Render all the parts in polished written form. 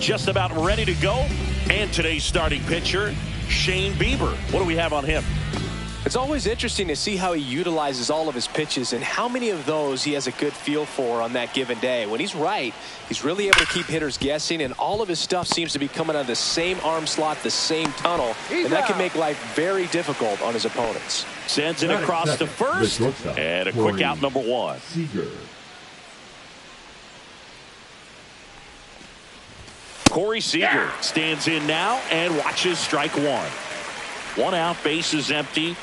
just about ready to go. And today's starting pitcher, Shane Bieber. What do we have on him? It's always interesting to see how he utilizes all of his pitches and how many of those he has a good feel for on that given day. When he's right, he's really able to keep hitters guessing, and all of his stuff seems to be coming out of the same arm slot, the same tunnel, and that can make life very difficult on his opponents. Sends it across to first, and a quick out, number one. Corey Seager stands in now and watches strike one. 1 out, base is empty.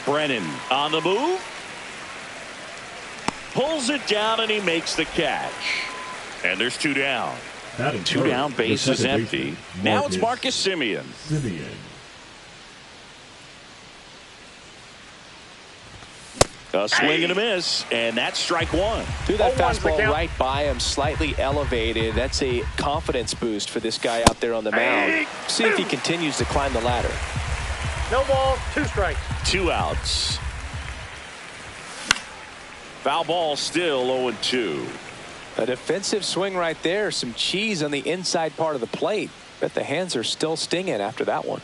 Brennan on the move. Pulls it down and he makes the catch. And there's 2 down. 2 down, base is empty. Now it's Marcus Semien. A swing and a miss, and that's strike one. Threw that fastball right by him, slightly elevated. That's a confidence boost for this guy out there on the mound. See if he continues to climb the ladder. No ball, 2 strikes. 2 outs. Foul ball, still 0-2. A defensive swing right there. Some cheese on the inside part of the plate. Bet the hands are still stinging after that one.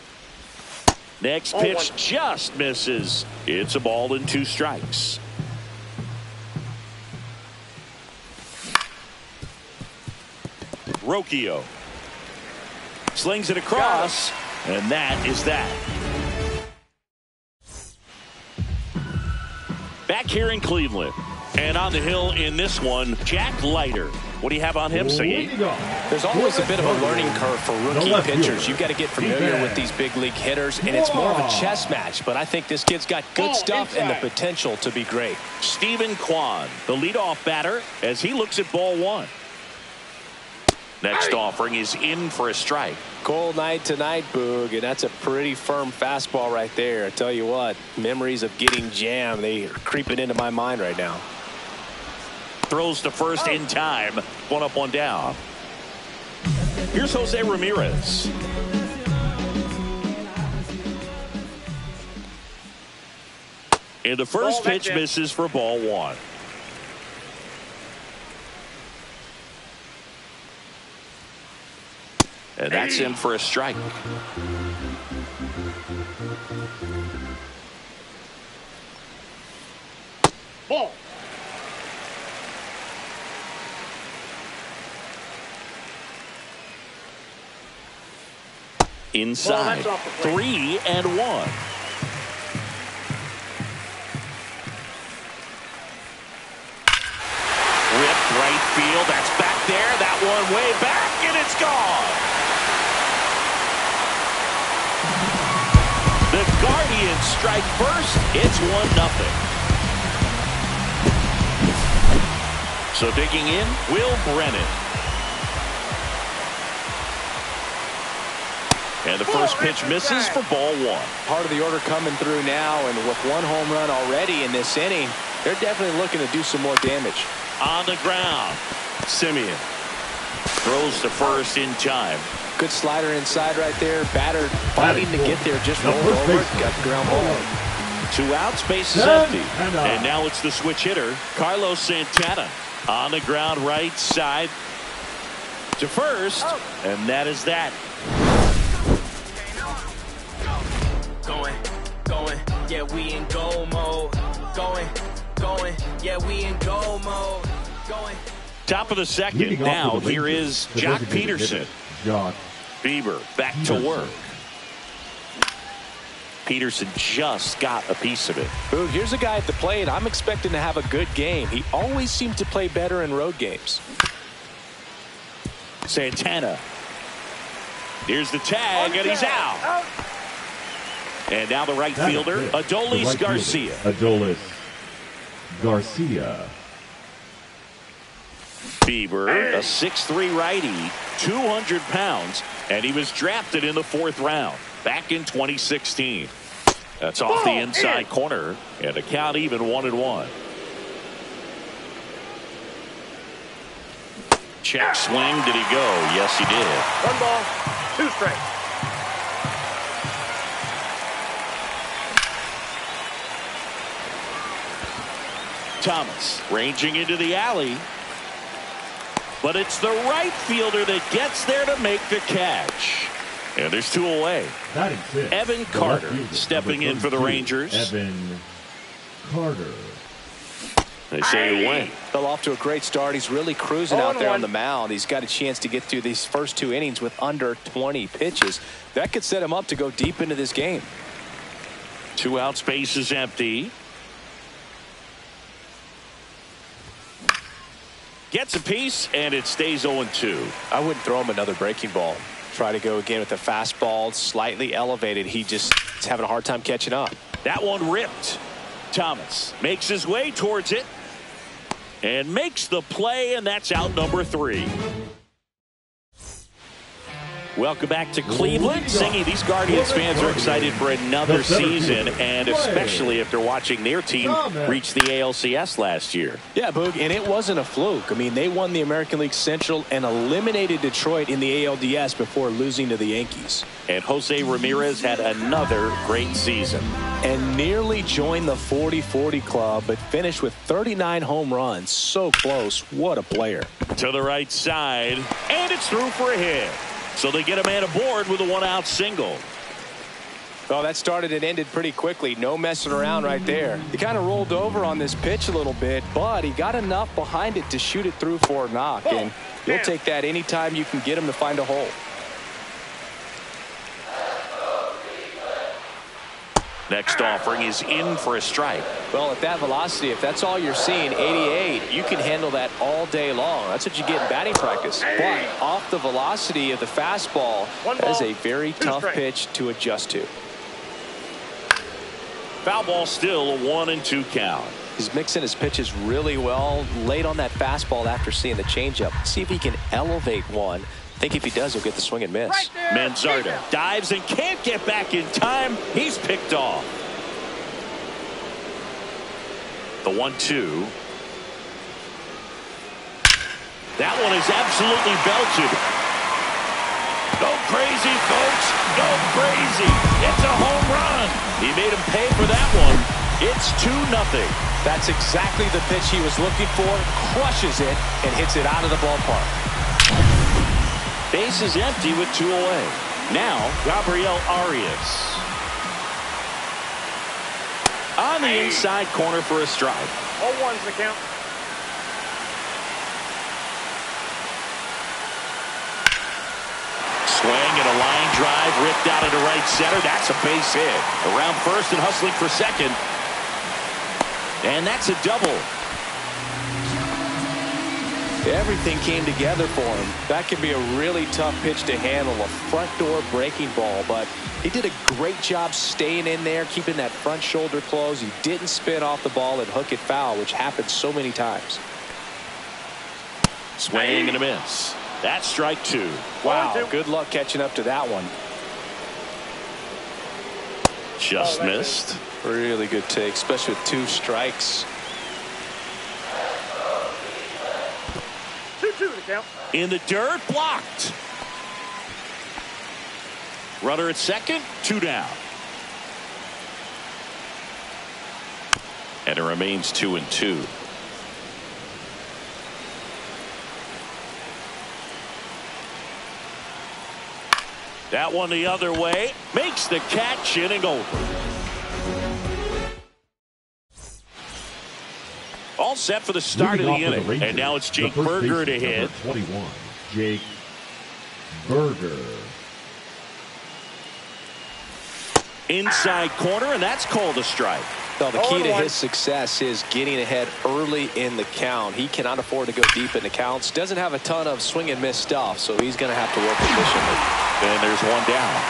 Next pitch just misses. It's a ball and 2 strikes. Rocchio slings it across, and that is that. Back here in Cleveland, and on the hill in this one, Jack Leiter. What do you have on him, Sagi? There's always a bit of a learning curve for rookie pitchers. You've got to get familiar with these big league hitters, and it's more of a chess match. But I think this kid's got good stuff and the potential to be great. Stephen Kwan, the leadoff batter, as he looks at ball 1. Next offering is in for a strike. Cold night tonight, Boog, and that's a pretty firm fastball right there. I tell you what, memories of getting jammed, they are creeping into my mind right now. Throws to first in time. 1 up, 1 down. Here's Jose Ramirez. And the first pitch misses for ball 1. And that's in for a strike. Ball. Inside, 3-1. Ripped right field. That's back there. That one way back, and it's gone. The Guardians strike first. It's 1-0. So digging in, Will Brennan. And the first pitch misses for ball 1. Part of the order coming through now, and with 1 home run already in this inning, they're definitely looking to do some more damage. On the ground, Semien throws to first in time. Good slider inside right there. Batter fighting to get there, just rolled over. Got the ground ball. 2 outs, base is empty. And now it's the switch hitter, Carlos Santana. On the ground, right side to first, and that is that. Going, yeah, we in go mode. Going, yeah, we in go mode. Going. Top of the second. Now here is Jock Peterson. Bieber back to work. Peterson just got a piece of it. Ooh, here's a guy at the plate. I'm expecting to have a good game. He always seems to play better in road games. Santana. Here's the tag, and he's out. And now the right fielder, Adolis Garcia. Adolis Garcia. Bieber, a 6'3" righty, 200 pounds, and he was drafted in the 4th round back in 2016. That's off the inside corner, and the count even 1-1. Check swing. Did he go? Yes, he did. 1 ball, 2 strikes. Thomas ranging into the alley. But it's the right fielder that gets there to make the catch. And there's two away. Evan Carter stepping in for the Rangers. Evan Carter. They say he went. Fell off to a great start. He's really cruising out there on the mound. He's got a chance to get through these first 2 innings with under 20 pitches. That could set him up to go deep into this game. 2 out, space is empty. Gets a piece, and it stays 0-2. I wouldn't throw him another breaking ball. Try to go again with the fastball, slightly elevated. He just is having a hard time catching up. That one ripped. Thomas makes his way towards it and makes the play, and that's out number 3. Welcome back to Cleveland. Singy, these Guardians fans are excited for another season, and especially after watching their team reach the ALCS last year. Yeah, Boog, and it wasn't a fluke. I mean, they won the American League Central and eliminated Detroit in the ALDS before losing to the Yankees. And Jose Ramirez had another great season. And nearly joined the 40-40 club, but finished with 39 home runs. So close. What a player. To the right side, and it's through for a hit. So they get a man aboard with a 1-out single. Well, that started and ended pretty quickly. No messing around right there. He kind of rolled over on this pitch a little bit, but he got enough behind it to shoot it through for a knock. And you'll take that anytime you can get him to find a hole. Next offering is in for a strike. Well, at that velocity, if that's all you're seeing, 88, you can handle that all day long. That's what you get in batting practice. But off the velocity of the fastball, that is a very tough pitch to adjust to. Foul ball, still a 1-2 count. He's mixing his pitches really well. Late on that fastball after seeing the changeup. See if he can elevate one. I think if he does, he'll get the swing and miss. Right there. Manzardo dives and can't get back in time. He's picked off. The 1-2. That one is absolutely belted. Go crazy, folks. Go crazy. It's a home run. He made him pay for that one. It's 2-0. That's exactly the pitch he was looking for. Crushes it and hits it out of the ballpark. Base is empty with 2 away. Now, Gabriel Arias. On the inside corner for a strike. 0-1's the count. Swing and a line drive ripped out into right center. That's a base hit. Around first and hustling for second. And that's a double. Everything came together for him. That could be a really tough pitch to handle, a front door breaking ball, but he did a great job staying in there, keeping that front shoulder closed. He didn't spin off the ball and hook it foul, which happens so many times. Swing and a miss. That's strike 2. Wow, good luck catching up to that one. Just missed. Really good take, especially with 2 strikes. 2-2 the count. In the dirt, blocked. Runner at second, 2 down. And it remains 2-2. That one the other way. Makes the catch, inning over. All set for the start of the inning. Rangers, and now it's Jake Berger to hit. 21, Jake Berger. Inside corner, and that's called a strike. Well, the key to his success is getting ahead early in the count. He cannot afford to go deep in the counts. Doesn't have a ton of swing and miss stuff, so he's going to have to work efficiently. And there's one down.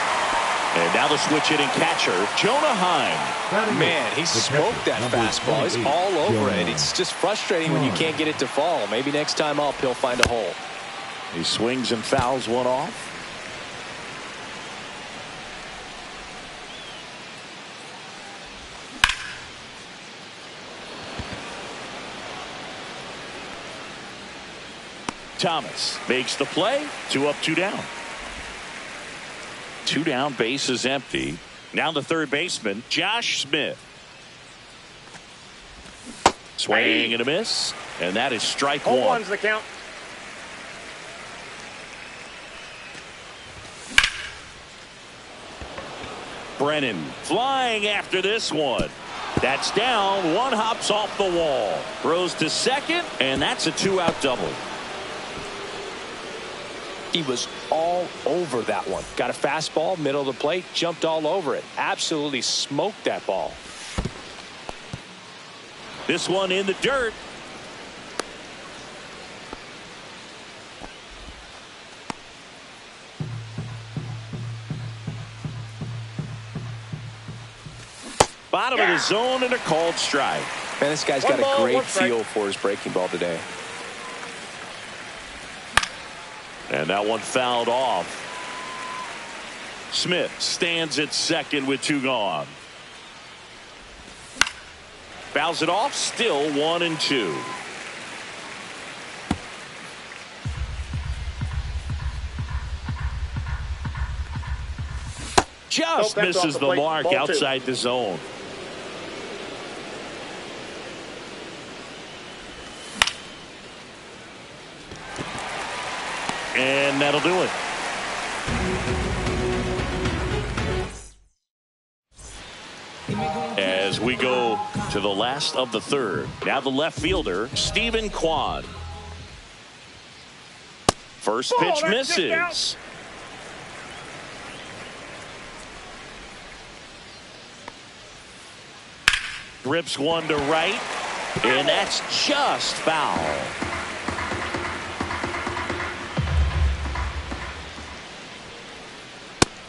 And now the switch hitting catcher, Jonah Heim. Man, he smoked that fastball. He's all over it. It's just frustrating when you can't get it to fall. Maybe next time up, he'll find a hole. He swings and fouls one off. Thomas makes the play. 2 up, 2 down. 2 down, base is empty. Now the third baseman, Josh Smith. Swing and a miss. And that is strike Home one. one's the count. Brennan flying after this one. That's down. One hops off the wall. Throws to second, and that's a 2-out double. He was all over that one. Got a fastball, middle of the plate, jumped all over it. Absolutely smoked that ball. This one in the dirt. Bottom of the zone and a called strike. Man, this guy's got a great feel for his breaking ball today. And that one fouled off. Smith stands at second with 2 gone. Fouls it off, still 1-2. Just misses the mark outside the zone. And that'll do it. As we go to the last of the third. Now the left fielder, Stephen Kwan. First pitch misses. Rips one to right. And that's just foul.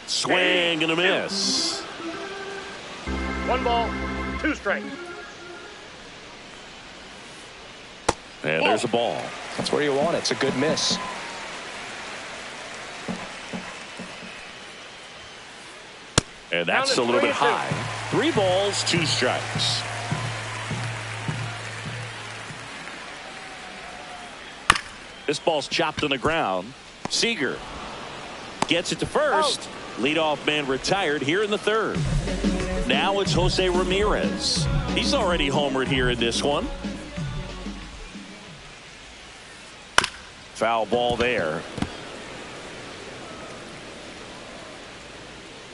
Swing and a miss. 1 ball, 2 strikes. And there's a ball. That's where you want it. It's a good miss. And that's a little bit high. 3 balls, 2 strikes. This ball's chopped on the ground. Seager gets it to first. Leadoff man retired here in the third. Now it's Jose Ramirez. He's already homered here in this one. Foul ball there.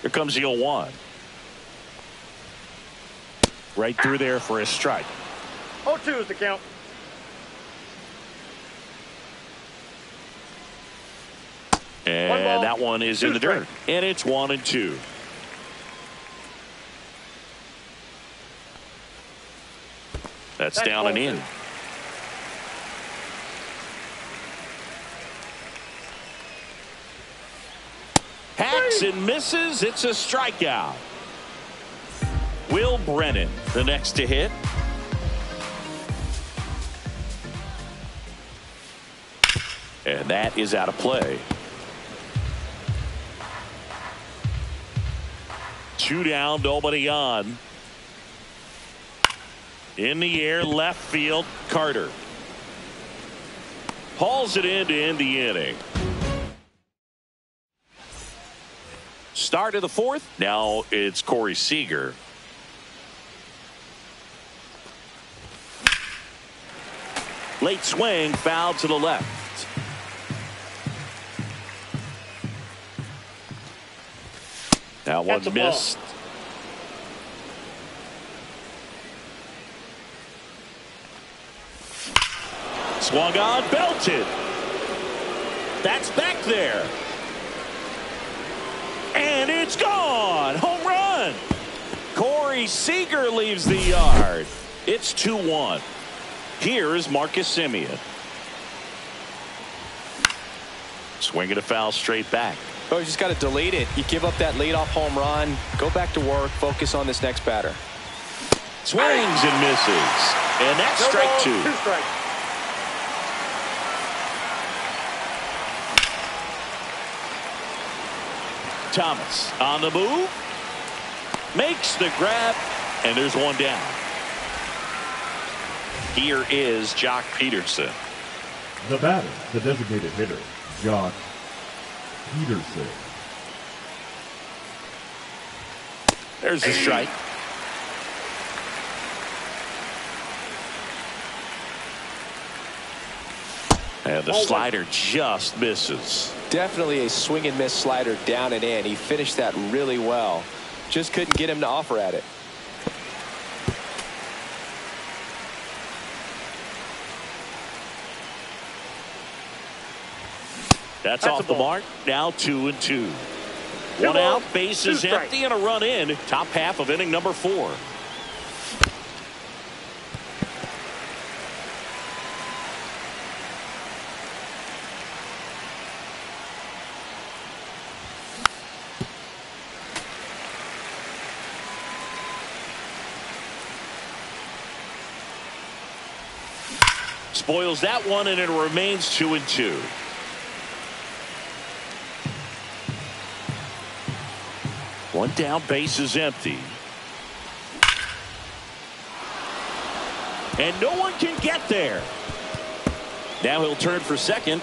Here comes the 0-1. Right through there for a strike. 0-2 is the count. And that one is in the dirt. And it's 1-2. That's down and in. Hacks and misses. It's a strikeout. Will Brennan, the next to hit. And that is out of play. 2 down, nobody on. In the air, left field, Carter. Hauls it in to end the inning. Start of the 4th. Now it's Corey Seager. Late swing, foul to the left. That one missed. Swung on, belted. That's back there. And it's gone. Home run. Corey Seager leaves the yard. It's 2-1. Here's Marcus Semien. Swinging a foul straight back. Oh, you just got to delete it. You give up that leadoff home run. Go back to work. Focus on this next batter. Swings and misses. And that's strike 2. 2 strikes. Thomas on the move. Makes the grab. And there's one down. Here is Jock Peterson. The batter, the designated hitter, Jock Peterson. There's the strike. And the slider just misses. Definitely a swing and miss slider down and in. He finished that really well. Just couldn't get him to offer at it. That's off the mark. Now 2-2. One out, bases empty, and a run in. Top half of inning number 4. Spoils that one, and it remains 2-2. One down, base is empty. And no one can get there. Now he'll turn for second.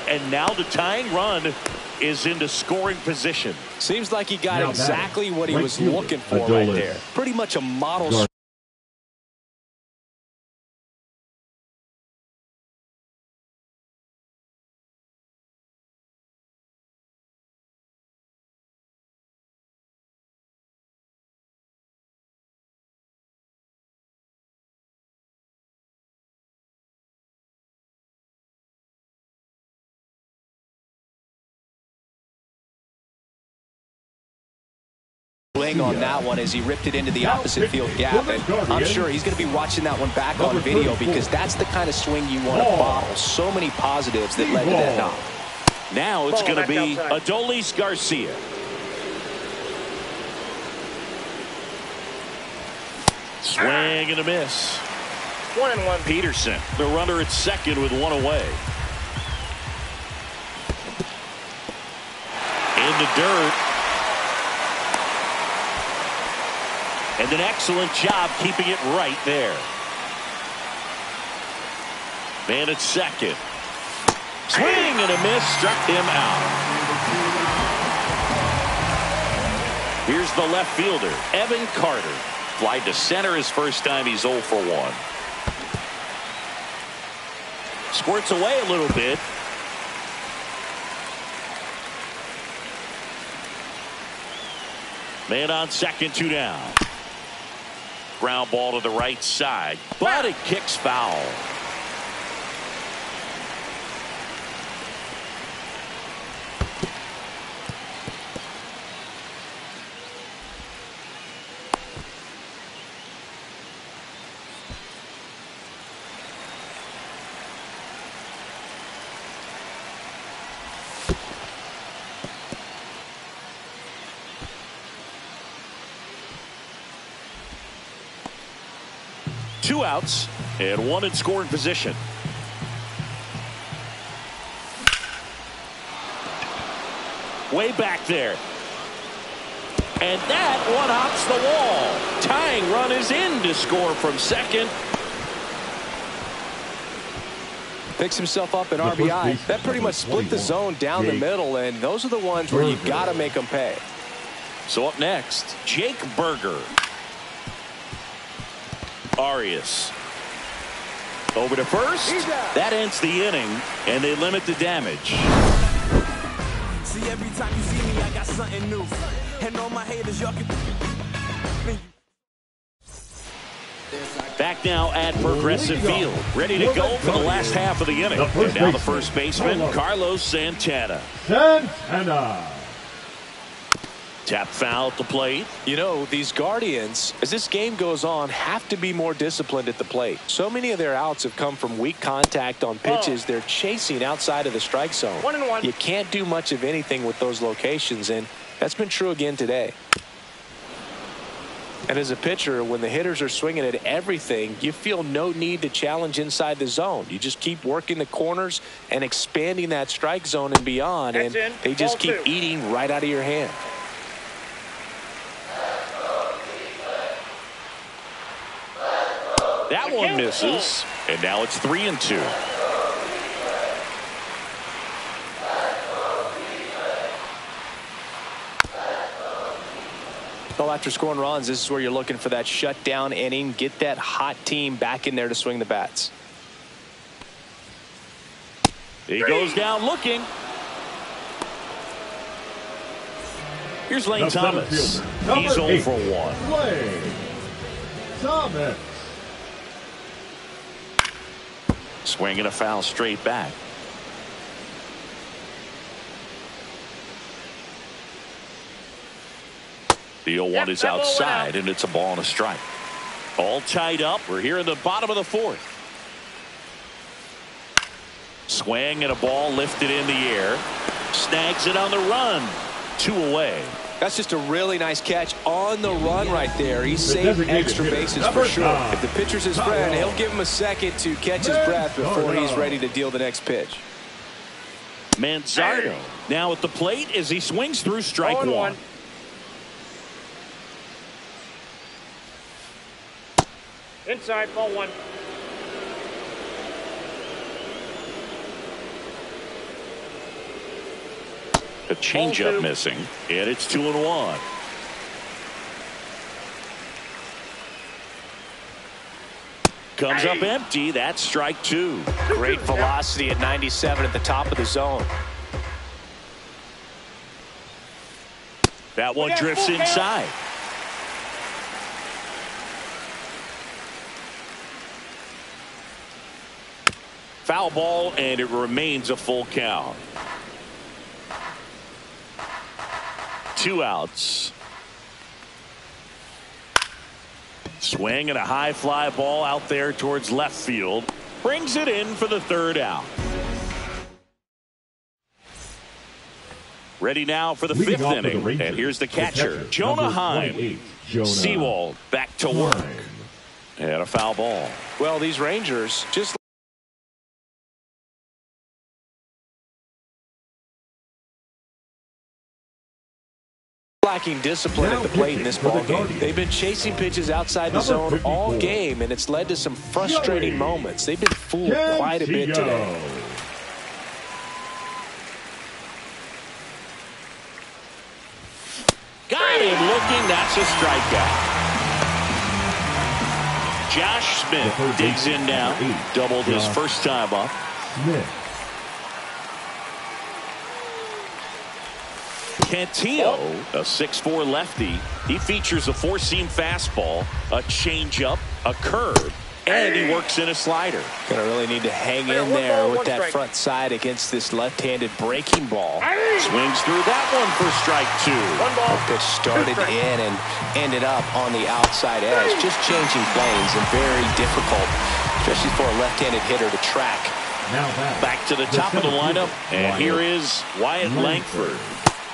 And now the tying run is into scoring position. Seems like he got exactly what he was looking for right there. Pretty much a model. On that one as he ripped it into the opposite field gap, and I'm sure he's going to be watching that one back on video because that's the kind of swing you want to bottle. So many positives that led to that knock. Now it's going to be Adolis Garcia. Swing and a miss. 1-1. Peterson, the runner at second with one away. In the dirt. And an excellent job keeping it right there. Man at second. Swing and a miss, struck him out. Here's the left fielder, Evan Carter. Fly to center his first time. He's 0 for 1. Squirts away a little bit. Man on second, 2 down. Ground ball to the right side, but it kicks foul. Two outs and one in scoring position. Way back there. And that one hops the wall. Tying run is in to score from second. Picks himself up an RBI. That pretty much split the zone down the middle, and those are the ones where you've got to make them pay. So up next, Jake Berger. Arias over to first. That ends the inning, and they limit the damage. See, every time you see me, I got something new. And all my haters, y'all can. Back now at Progressive Field, ready to go for the last half of the inning. And now the first baseman, Carlos Santana. Tap foul at the plate. You know, these Guardians, as this game goes on, have to be more disciplined at the plate. So many of their outs have come from weak contact on pitches they're chasing outside of the strike zone. 1-1. You can't do much of anything with those locations, and that's been true again today. And as a pitcher, when the hitters are swinging at everything, you feel no need to challenge inside the zone. You just keep working the corners and expanding that strike zone and beyond, and they just keep eating right out of your hand. That one misses, and now it's 3-2. Well, after scoring runs, this is where you're looking for that shutdown inning. Get that hot team back in there to swing the bats. He goes down looking. Here's Lane Thomas. He's 0 for 1. Lane Thomas. Swing and a foul straight back. The 0-1 is outside, and it's a ball and a strike. All tied up. We're here in the bottom of the 4th. Swing and a ball lifted in the air. Snags it on the run. 2 away. That's just a really nice catch on the run right there. He saved extra bases for sure. If the pitcher's his friend, he'll give him a second to catch his breath before he's ready to deal the next pitch. Manzardo now at the plate as he swings through strike 1. Inside, ball 1. A changeup missing, and it's 2-1. Comes up empty. That's strike 2. Great velocity at 97 at the top of the zone. That one drifts inside. Foul ball, and it remains a full count. 2 outs. Swing and a high fly ball out there towards left field. Brings it in for the 3rd out. Ready now for the 5th inning. And here's the catcher, Jonah Heim. Seawald back to work. And a foul ball. Well, these Rangers just lacking discipline at the plate in this ball game. They've been chasing pitches outside the zone all game, and it's led to some frustrating moments. They've been fooled quite a bit today. Got him looking. That's a strikeout. Josh Smith digs in now. Doubled his first time up. Cantillo, a 6'4" lefty. He features a 4-seam fastball, a changeup, a curve, and he works in a slider. Gonna really need to hang in there with that front side against this left-handed breaking ball. Swings through that one for strike 2. Pitch started in and ended up on the outside edge. Just changing planes and very difficult, especially for a left-handed hitter to track. Back to the top of the lineup, and here is Wyatt Langford.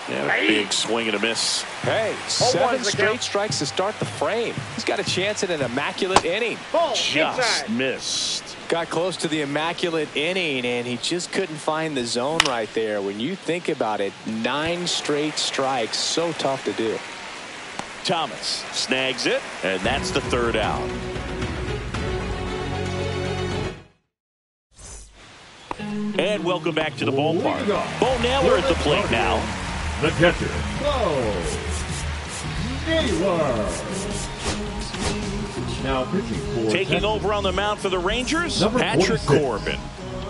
And a big swing and a miss. Hey, 7 straight strikes to start the frame. He's got a chance at an immaculate inning. Just missed. Got close to the immaculate inning, and he just couldn't find the zone right there. When you think about it, 9 straight strikes, so tough to do. Thomas snags it, and that's the 3rd out. And welcome back to the ballpark. Bo Naylor at the plate now. The catcher, Bo Naylor. Now pitching for taking over on the mound for the Rangers, Patrick Corbin.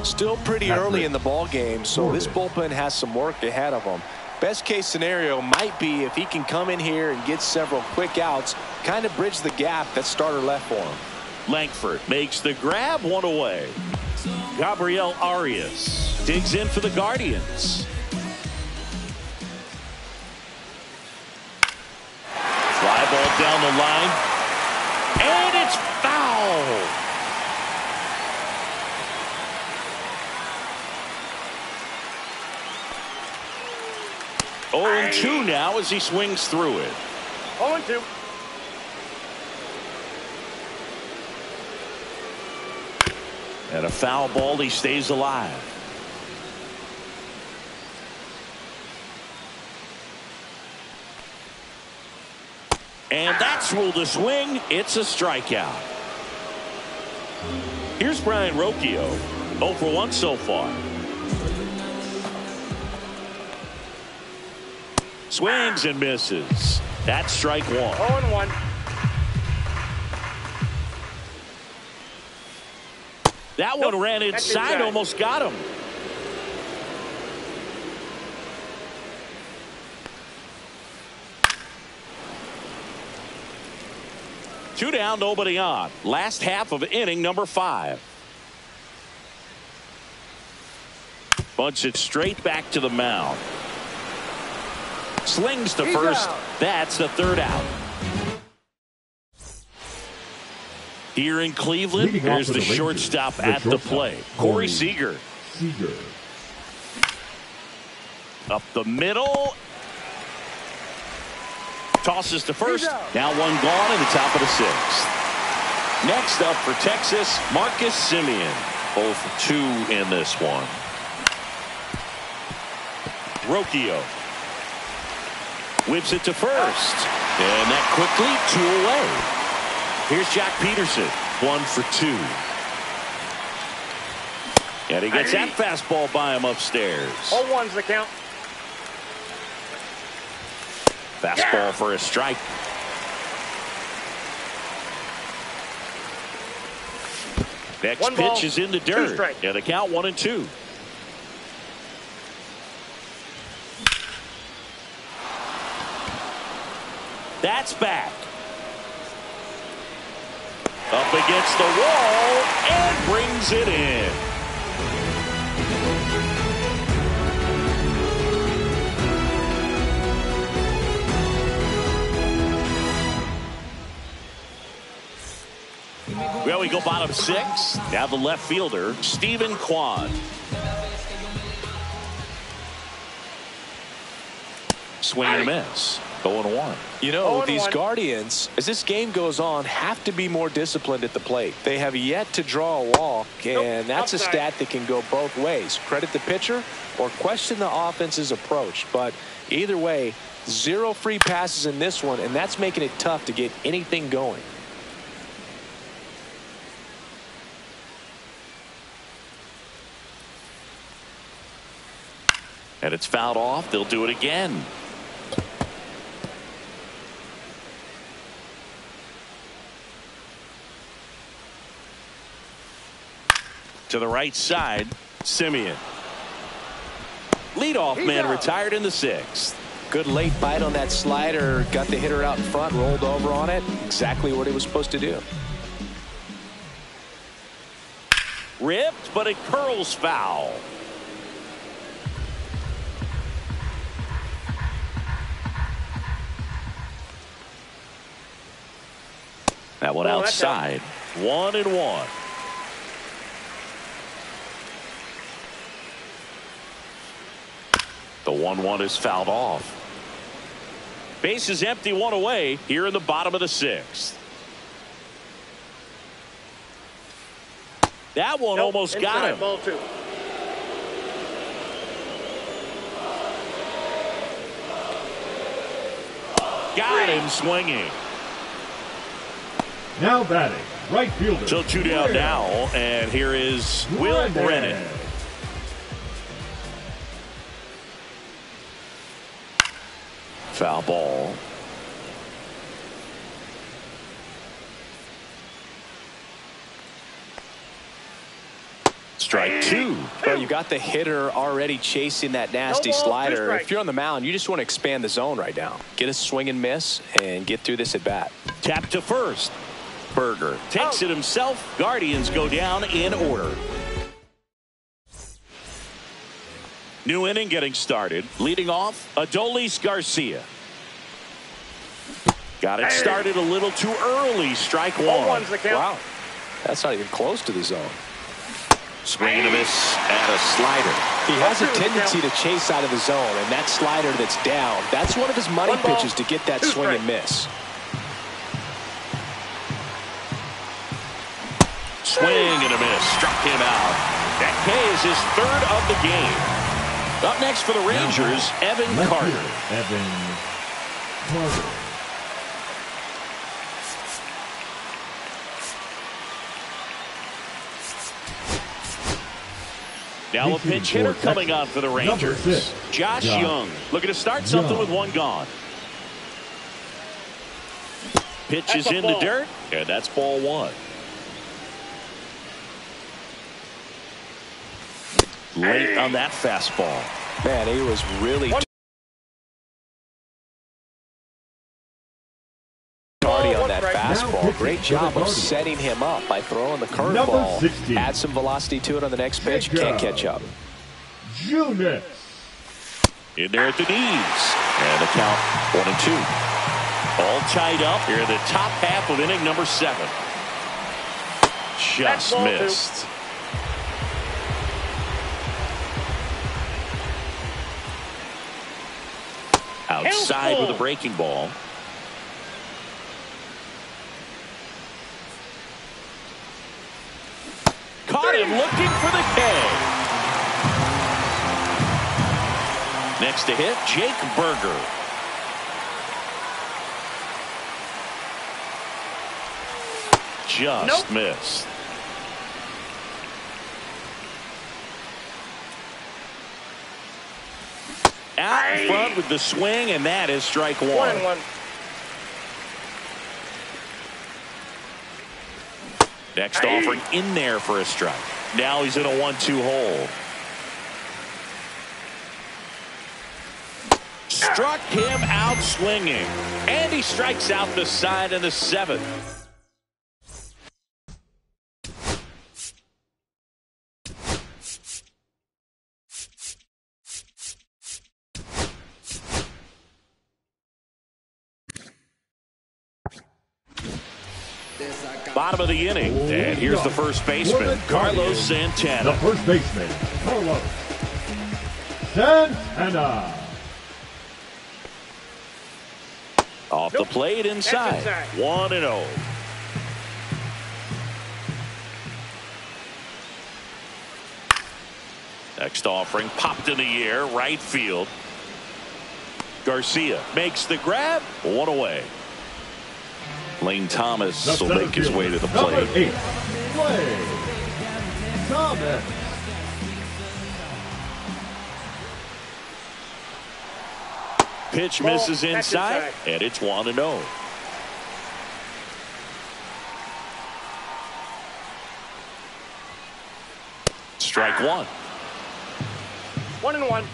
Still pretty early in the ball game, so this bullpen has some work ahead of them. Best case scenario might be if he can come in here and get several quick outs, kind of bridge the gap that starter left for him. Langford makes the grab, 1 away. Gabriel Arias digs in for the Guardians. Fly ball down the line, and it's foul. Oh, 2 now as he swings through it. 0-2. And a foul ball, he stays alive. And that's ruled a swing. It's a strikeout. Here's Brian Rocchio. 0 for 1 so far. Swings and misses. That's strike 1. 0-1. That one ran inside, almost got him. 2 down, nobody on. Last half of inning number 5. Bunts it straight back to the mound. Slings to first. That's the 3rd out. Here in Cleveland, here's the shortstop at the plate. Corey Seager. Up the middle. Tosses to first. Now 1 gone in the top of the 6th. Next up for Texas, Marcus Semien. 0 for 2 in this one. Rocchio whips it to first. And that quickly 2 away. Here's Jack Peterson. 1 for 2. And he gets that fastball by him upstairs. 0-1's the count. Fastball for a strike. Next pitch is in the dirt. And the count 1-2. That's back. Up against the wall and brings it in. Well, we go bottom 6. Now the left fielder, Stephen Kwan. Swing and a miss. 0-1. You know, these Guardians, as this game goes on, have to be more disciplined at the plate. They have yet to draw a walk, and that's a stat that can go both ways. Credit the pitcher or question the offense's approach. But either way, 0 free passes in this one, and that's making it tough to get anything going. And it's fouled off. They'll do it again. To the right side, Semien. Leadoff man retired in the 6th. Good late bite on that slider. Got the hitter out in front, rolled over on it. Exactly what he was supposed to do. Ripped, but it curls foul. That one outside. 1-1. The 1-1 is fouled off. Base is empty, 1 away here in the bottom of the 6th. That one almost got him. Ball 2. Got him swinging. Now batting, right fielder. So 2 down now, and here is Will Brennan. Foul ball. Strike 2. Well, you got the hitter already chasing that nasty slider. If you're on the mound, you just want to expand the zone right now. Get a swing and miss and get through this at bat. Tap to first. Berger takes it himself. Guardians go down in order. New inning getting started. Leading off, Adolis Garcia. Got it started a little too early. Strike 1. Wow. That's not even close to the zone. Swing and a miss and a slider. He has a tendency to chase out of the zone, and that slider that's down, that's one of his money pitches to get that swing and miss. Swing and a miss. Struck him out. That K is his 3rd of the game. Up next for the Rangers, Evan Carter. Evan Carter. Now a pinch hitter coming on for the Rangers. Josh Young looking to start something with 1 gone. Pitch is in the dirt, and that's ball 1. Late on that fastball. Man, he was really tardy on that fastball. Great job of setting him up by throwing the curveball. Add some velocity to it on the next pitch. Can't catch up. Junis. In there at the knees. And the count 1-2. All tied up here in the top half of inning number 7. Just missed. Outside with a breaking ball. Caught him looking for the K. Next to hit, Jake Berger. Just missed. Out in front with the swing, and that is strike 1. 1-1. Next offering in there for a strike. Now he's in a 1-2 hole. Struck him out swinging. And he strikes out the side in the 7th. Bottom of the inning. And here's the first baseman, Carlos Santana. The first baseman, Carlos Santana. Off the plate inside. 1-0. Next offering popped in the air, right field. Garcia makes the grab. 1 away. Lane Thomas will make his way to the plate. Number 8, Lane Thomas. Pitch misses inside, and it's 1-0. Strike 1. 1-1.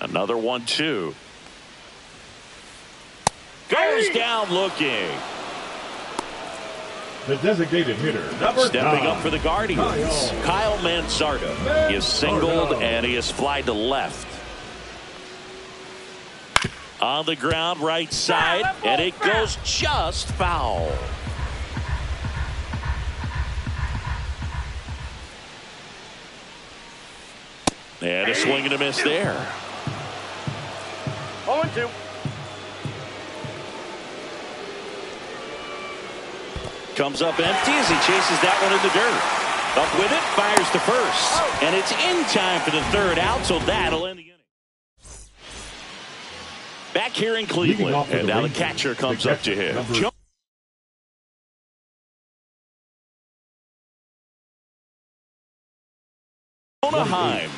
Another 1-2. Goes down looking. The designated hitter, number Stepping 9. up for the Guardians, Kyle Manzardo. He is singled and he is flied to left. On the ground, right side, and it goes just foul. And a swing and a miss there. 0-2. Comes up empty as he chases that one in the dirt. Up with it, fires to first. And it's in time for the 3rd out, so that'll end the inning. Back here in Cleveland, and now the catcher comes up to him. Jonah Heim.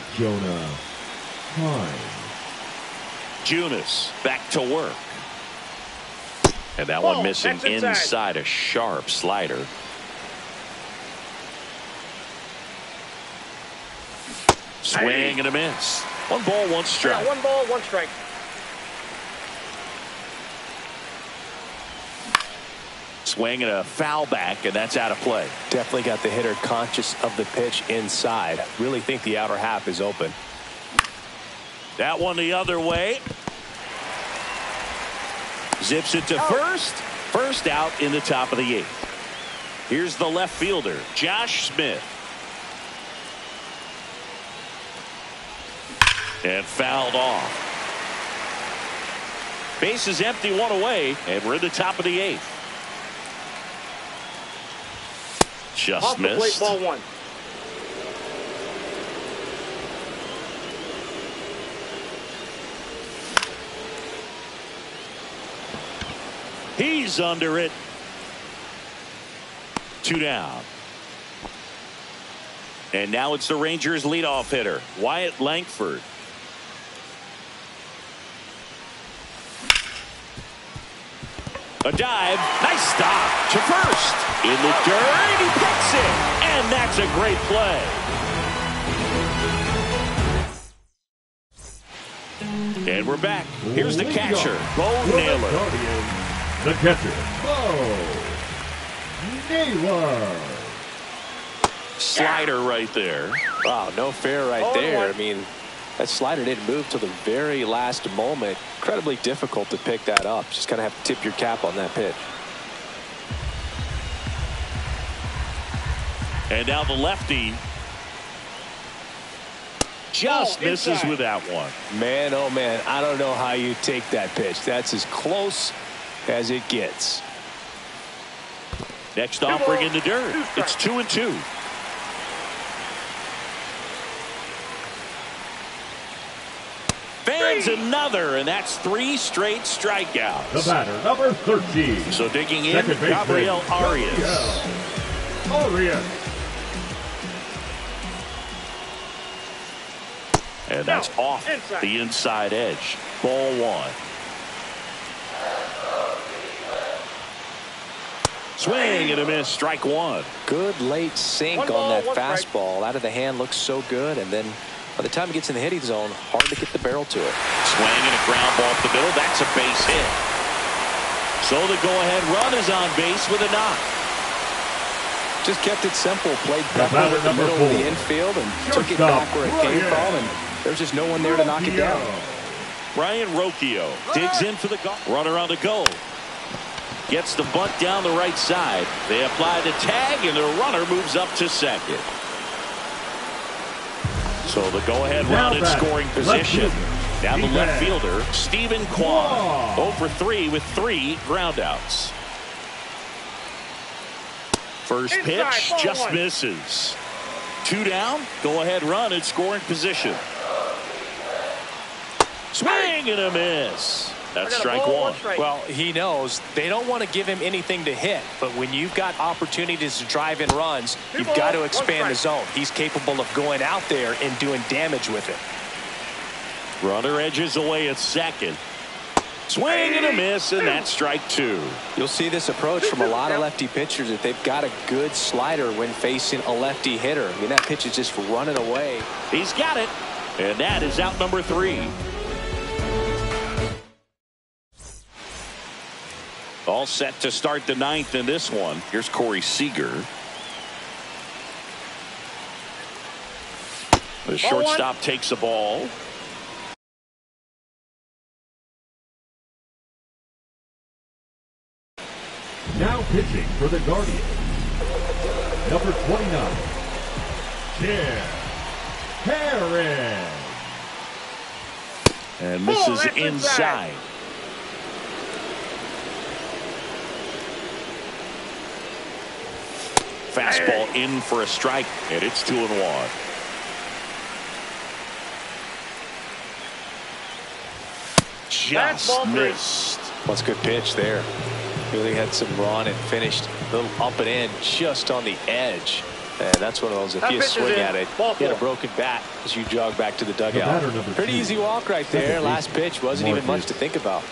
Junis back to work. And that one missing inside, a sharp slider. Swing and a miss. 1 ball, 1 strike. Yeah, 1 ball, 1 strike. Swing and a foul back, and that's out of play. Definitely got the hitter conscious of the pitch inside. Really think the outer half is open. That one the other way. Zips it to first. First out in the top of the 8th. Here's the left fielder, Josh Smith. And fouled off. Base is empty, 1 away, and we're in the top of the 8th. Just Off the missed. plate, ball 1. He's under it. 2 down. And now it's the Rangers leadoff hitter, Wyatt Langford. A dive. Nice stop to first. In the dirt. He gets it. And that's a great play. And we're back. Here's the catcher, Bo Naylor. The catcher, Bo Naylor. Slider right there. Wow, no fair right there. I mean, that slider didn't move till the very last moment. Incredibly difficult to pick that up. Just kind of have to tip your cap on that pitch. And now the lefty just misses with that one. Man, oh man, I don't know how you take that pitch. That's as close as it gets. Next offering in the dirt. It's 2-2. Fans another, and that's 3 straight strikeouts. The batter, number 13. So digging in, Gabriel Arias. And that's off the inside edge. Ball 1. Swing and a miss, strike 1. Good late sink on that fastball. Out of the hand, looks so good, and then by the time it gets in the hitting zone, hard to get the barrel to it. Swing and a ground ball up the middle. That's a base hit. So the go-ahead run is on base with a knock. Just kept it simple. Played back over the middle of the infield and took it back where it came from, and there's just no one there to knock it down. Brian Rocchio digs in for the goal. Runner on the go. Gets the bunt down the right side. They apply the tag, and the runner moves up to second. So the go-ahead run in scoring position. Now the left fielder, Stephen Kwan, 0 for 3 with 3 groundouts. First pitch just misses. 2 down, go-ahead run in scoring position. Swing and a miss. That's strike 1. Well, he knows they don't want to give him anything to hit, but when you've got opportunities to drive in runs, you've got to expand the zone. He's capable of going out there and doing damage with it. Runner edges away at second. Swing and a miss, and that's strike 2. You'll see this approach from a lot of lefty pitchers, that they've got a good slider when facing a lefty hitter. I mean, that pitch is just running away. He's got it, and that is out number 3. All set to start the 9th in this one. Here's Corey Seager. The shortstop takes the ball. Now pitching for the Guardians, number 29, Tim Harris. And misses inside. Fastball in for a strike, and it's 2-1. Just missed. That's a good pitch there. Really had some run and finished a little up and in just on the edge. And that's one of those, if you swing at it, get a broken bat as you jog back to the dugout. Pretty easy walk right there. Last pitch wasn't even much to think about.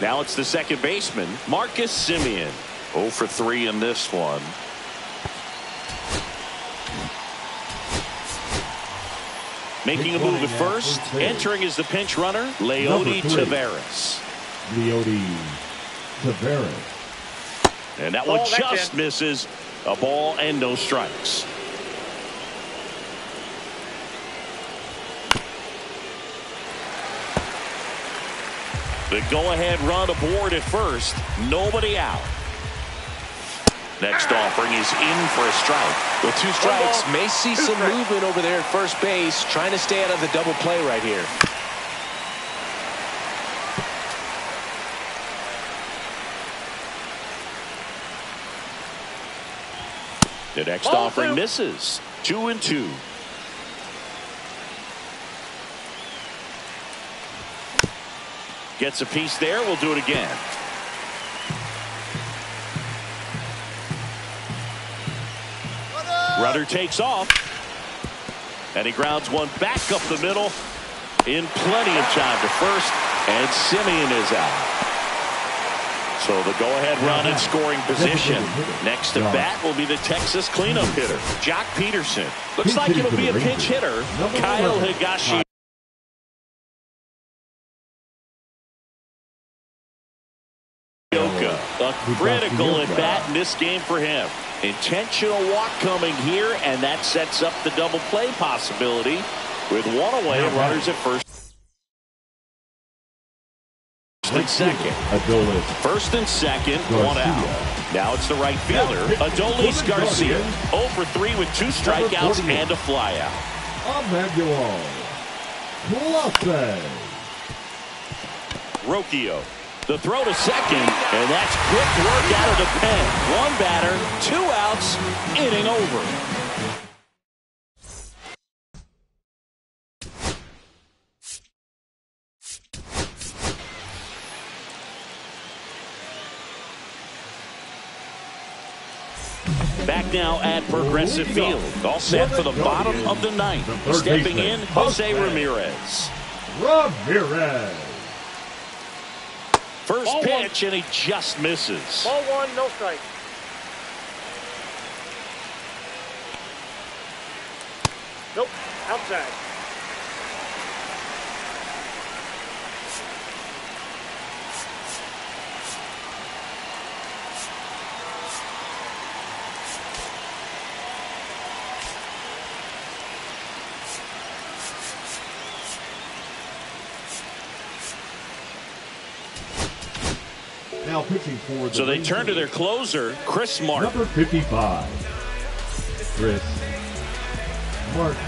Now it's the second baseman, Marcus Semien. 0 for 3 in this one. Making a move at first. Entering is the pinch runner, Leody Taveras. Leody Taveras. And that one just misses. A ball and no strikes. The go-ahead run aboard at first. Nobody out. Next offering is in for a strike. With 2 strikes, may see some movement over there at first base, trying to stay out of the double play right here. The next offering misses. 2-2. Gets a piece there. We'll do it again. Runner takes off. And he grounds one back up the middle in plenty of time to first. And Semien is out. So the go-ahead run in scoring position. Next to bat will be the Texas cleanup hitter, Jock Peterson. Looks like it'll be a pinch hitter, Kyle Higashi. A critical at bat in this game for him. Intentional walk coming here, and that sets up the double play possibility with one away and runners at first and second. First and second, one out. Now it's the right fielder, Adolis Garcia. 0 for 3 with 2 strikeouts and a flyout. Rocchio. The throw to second, and that's quick work out of the pen. 1 batter, 2 outs, inning over. Back now at Progressive Field. All set for the bottom of the 9th. Stepping in, Jose Ramirez. First pitch, and he just misses. Ball 1, no strike. Nope, outside. Now pitching for the So they turn to their closer, Chris Martin. Number 55, Chris Martin.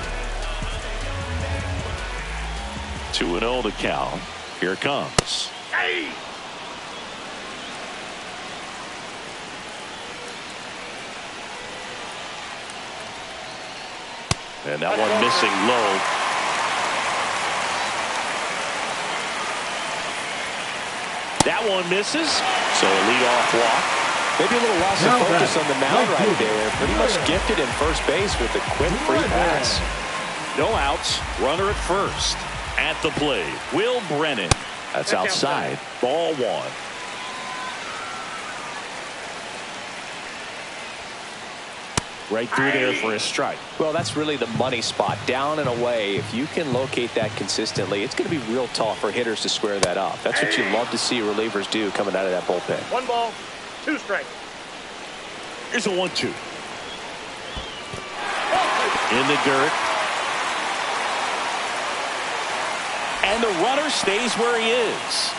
2-0 the count. Here it comes. Hey! And that one missing low. That one misses. So a leadoff walk. Maybe a little loss of focus on the mound right there. Pretty much gifted in first base with a quick free pass. No outs. Runner at first. At the plate, Will Brennan. That's outside. Ball 1. Right through there for a strike. Well, that's really the money spot, down and away. If you can locate that consistently, it's going to be real tough for hitters to square that up. That's what you love to see relievers do coming out of that bullpen. 1 ball, 2 strikes. Here's a 1-2. In the dirt. And the runner stays where he is.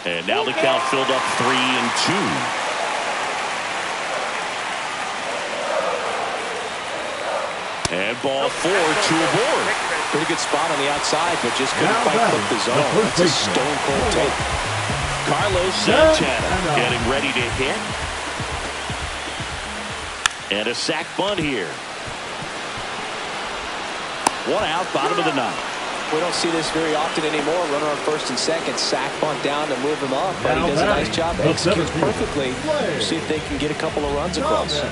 And now the count filled up 3-2. And ball 4, 2 aboard. Pretty good spot on the outside, but just couldn't quite flip the zone. That's a stone cold take. Carlos Santana getting ready to hit. And a sac bunt here. 1 out, bottom of the 9th. We don't see this very often anymore. Runner on first and second, sack bunt down to move him up, but he does a nice job, executes perfectly. We'll see if they can get a couple of runs across.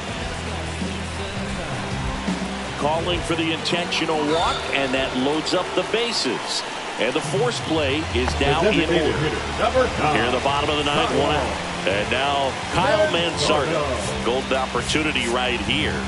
Calling for the intentional walk, and that loads up the bases. And the force play is now in order. Here at the bottom of the 9th, 1 out. And now Kyle Mansardo. Golden opportunity right here.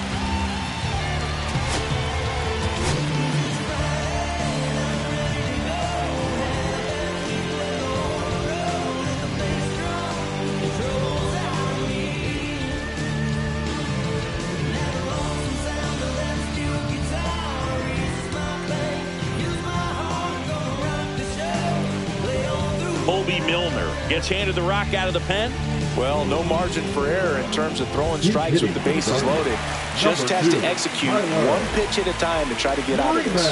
Gets handed the rock out of the pen. Well, no margin for error in terms of throwing strikes with the bases loaded. Just has to execute 1 pitch at a time to try to get out of this.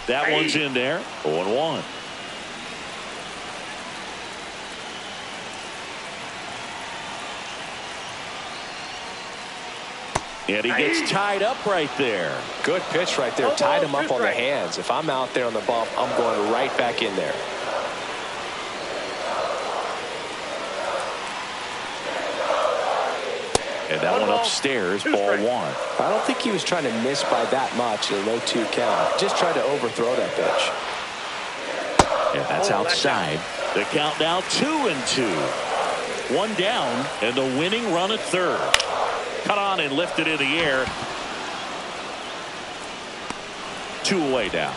That one's in there. 0-1. And he gets tied up right there. Good pitch right there. Tied him up on the hands. If I'm out there on the bump, I'm going right back in there. And that one upstairs, ball one. I don't think he was trying to miss by that much in a low 2 count. Just tried to overthrow that pitch. And that's outside. The count now 2-2. One down, and the winning run at third. Cut on and lifted in the air. 2 away now.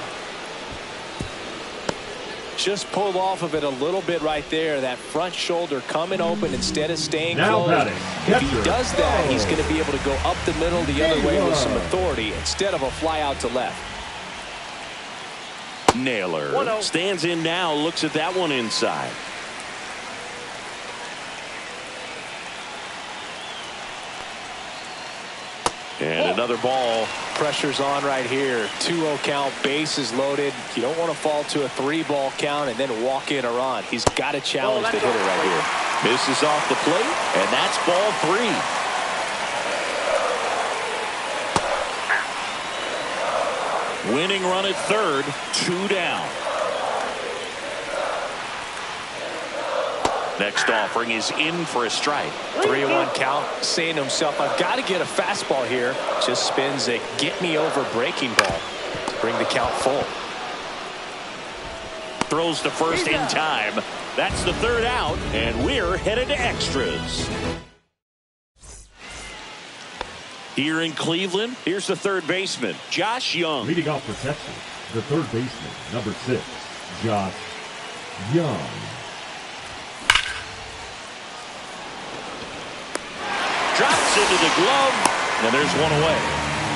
Just pulled off of it a little bit right there. That front shoulder coming open instead of staying Now closed. batting, If he catcher. does that, he's going to be able to go up the middle the other way with some authority instead of a fly out to left. Naylor 1-0. stands in now, looks at that one inside. And another ball. Pressure's on right here. 2-0 count, bases loaded. You don't want to fall to a 3-ball count and then walk in a run. He's got to challenge the hitter right here. Misses off the plate, and that's ball 3. Winning run at third, 2 down. Next offering is in for a strike. 3-1 count, saying to himself, I've got to get a fastball here. Just spins a get-me-over breaking ball to bring the count full. Throws to first in time. That's the third out, and we're headed to extras. Here in Cleveland, here's the third baseman, Josh Young. Leading off for Texas, the third baseman, number 6, Josh Young. Drops into the glove, and there's one away.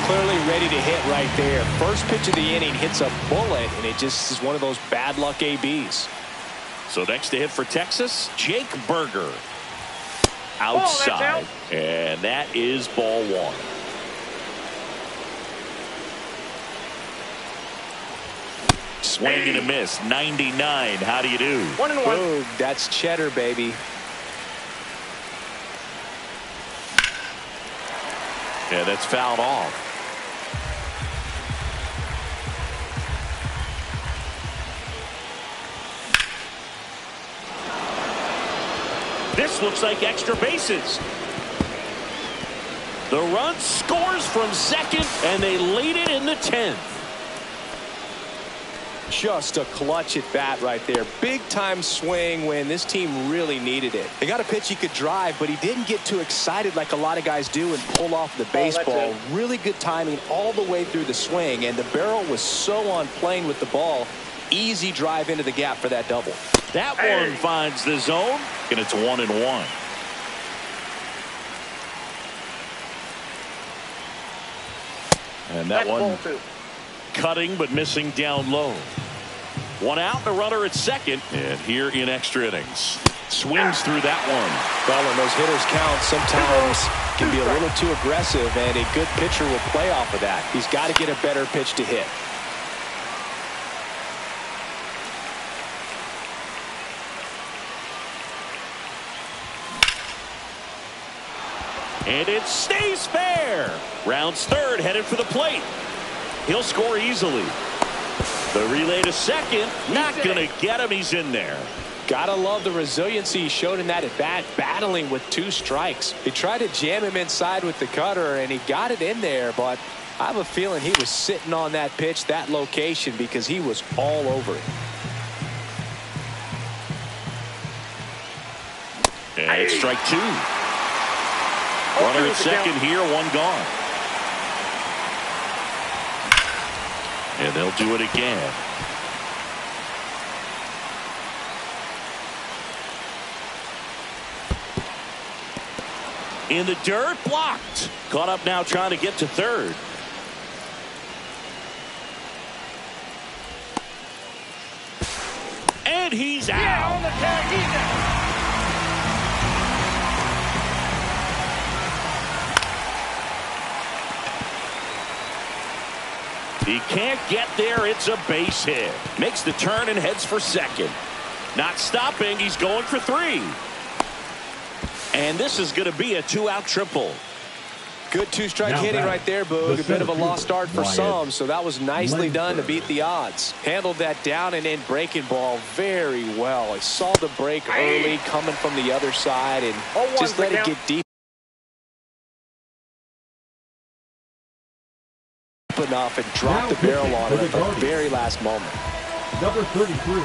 Clearly ready to hit right there. First pitch of the inning hits a bullet, and it just is one of those bad luck ABs. So next to hit for Texas, Jake Berger. That's Outside, out. and that is ball 1. Swing and a miss, 99. How do you do? 1-1. Boom, that's cheddar, baby. Yeah, that's fouled off. This looks like extra bases. The run scores from second, and they lead it in the 10th. Just a clutch at bat right there. Big time swing when this team really needed it. They got a pitch he could drive, but he didn't get too excited like a lot of guys do and pull off the baseball. Really good timing all the way through the swing, and the barrel was so on plane with the ball. Easy drive into the gap for that double. That one finds the zone, and it's 1-1. And that one Ball 2. cutting but missing down low. One out, the runner at second, and here in extra innings. Swings through that one. Well, when those hitters count, sometimes can be a little too aggressive, and a good pitcher will play off of that. He's got to get a better pitch to hit. And it stays fair. Rounds third, headed for the plate. He'll score easily. The relay to second, not going to get him. He's in there. Gotta love the resiliency he showed in that at bat, battling with 2 strikes. He tried to jam him inside with the cutter, and he got it in there, but I have a feeling he was sitting on that pitch, that location, because he was all over it. And it's strike 2. Runner at second here, one gone. And they'll do it again. In the dirt, blocked. Caught up now trying to get to third. And he's out. Yeah, on the tag, he's out. He can't get there. It's a base hit. Makes the turn and heads for second. Not stopping. He's going for 3. And this is going to be a 2-out triple. Good 2-strike Now hitting back, right there, Boog. the A bit of a center lost start for fielder, some, so that was nicely done to Lindbergh. beat the odds. Handled that down and in breaking ball very well. He saw the break early coming from the other side and 0-1 just let it count. get deep. enough and drop the barrel on it at the very last moment. Number 33,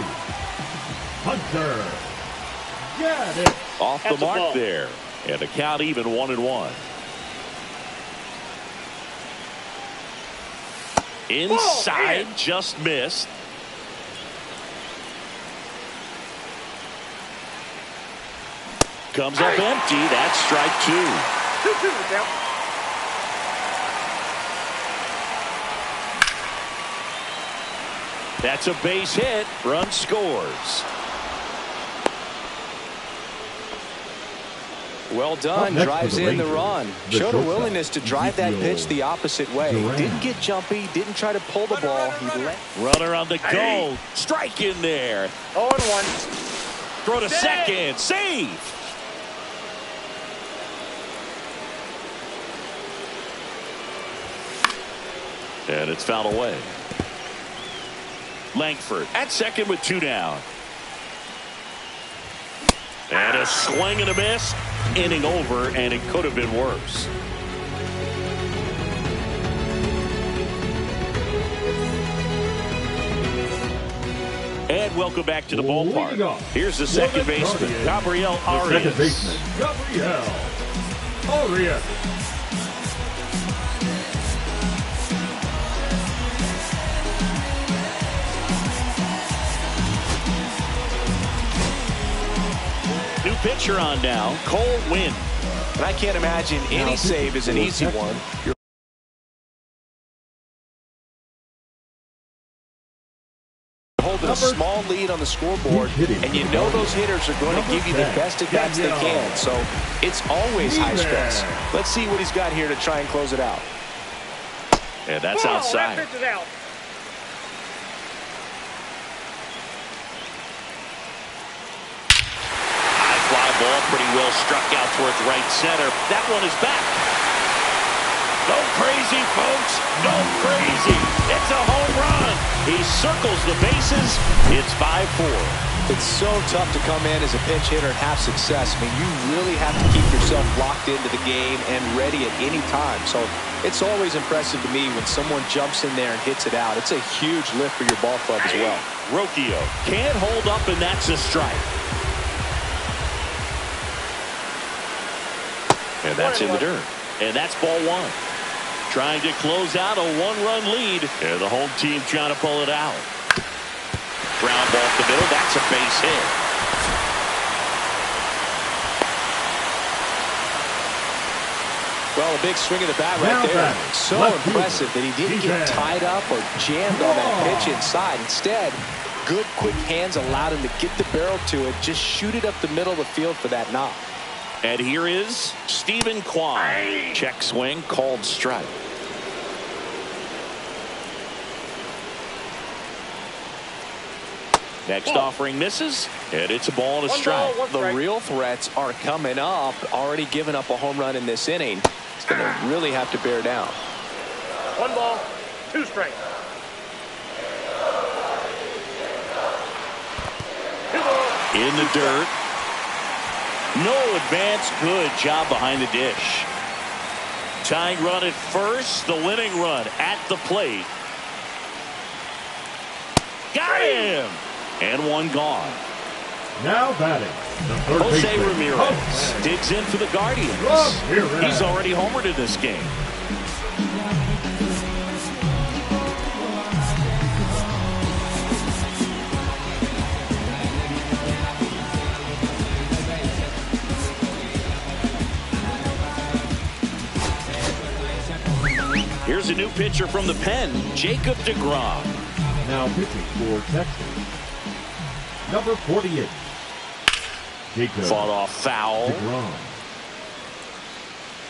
Hunter. Get it. Off the mark there. And the count even 1-1. Inside, just missed. Comes up empty. That's strike 2. That's a base hit. Run scores. Well done. Drives in the run. Showed a willingness to drive that pitch the opposite way. Didn't get jumpy. Didn't try to pull the ball. He let. Runner on the go. Strike in there. 0-1. Throw to second. Save. And it's fouled away. Langford at second with 2 down. And a swing and a miss. Inning over, and it could have been worse. And welcome back to the ballpark. Here's the second baseman, Gabriel Arias. Second baseman, Gabriel Arias. New pitcher on now, Cole Winn. And I can't imagine any save is an easy one. You're holding a small lead on the scoreboard, and you know those hitters are going to give you the best at bats they can. So it's always high stress. Let's see what he's got here to try and close it out. And that's outside. That pitch is out. Fly ball pretty well struck out towards right center. That one is back. Go crazy, folks. Go crazy. It's a home run. He circles the bases. It's 5-4. It's so tough to come in as a pinch hitter and have success. I mean, you really have to keep yourself locked into the game and ready at any time. So it's always impressive to me when someone jumps in there and hits it out. It's a huge lift for your ball club as well. Rocchio can't hold up, and that's a strike. And that's in the dirt. And that's ball 1. Trying to close out a 1-run lead. And the home team trying to pull it out. Ground ball up the middle. That's a base hit. Well, a big swing of the bat right there. So impressive that he didn't get tied up or jammed on that pitch inside. Instead, good quick hands allowed him to get the barrel to it. Just shoot it up the middle of the field for that knock. And here is Stephen Kwan. Check swing, called strike. Next offering misses, and it's a ball and a strike. The real threats are coming up. Already given up a home run in this inning. It's going to really have to bear down. 1 ball, 2 strikes. In the dirt. No advance. Good job behind the dish. Tying run at first. The winning run at the plate. Got him. And 1 gone. Now batting, the third Jose baseman, Ramirez digs in for the Guardians. He's already homered in this game. Here's a new pitcher from the pen, Jacob deGrom. Now pitching for Texas, number 48, Jacob. Fought off foul. deGrom.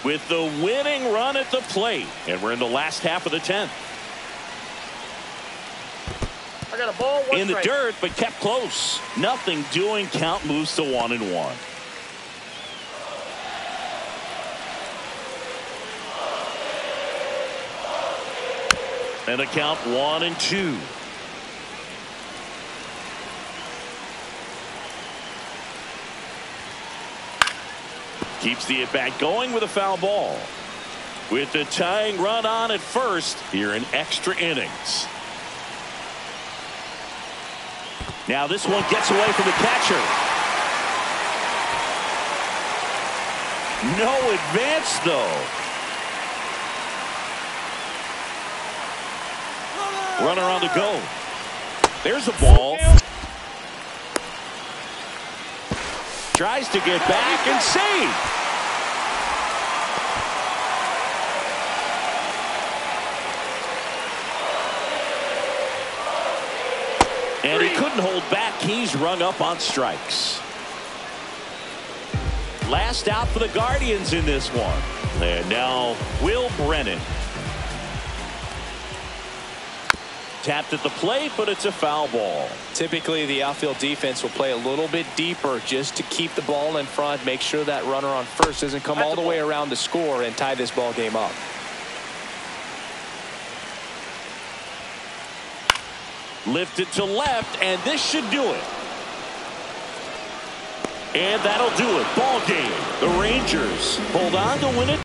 With the winning run at the plate. And we're in the last half of the 10th. I got a ball, 1 In the strike. dirt, but kept close. Nothing doing. Count moves to 1-1. And the count 1-2. Keeps the at-bat going with a foul ball. with the tying run on at first here in extra innings. Now this one gets away from the catcher. No advance, though. Runner on the go. There's a ball. Tries to get back and save. And he couldn't hold back. He's rung up on strikes. Last out for the Guardians in this one. And now Will Brennan. Tapped at the plate, but it's a foul ball. Typically, the outfield defense will play a little bit deeper just to keep the ball in front, make sure that runner on first doesn't come all the way around to score and tie this ball game up. Lifted to left, and this should do it. And that'll do it. Ball game. The Rangers hold on to win it.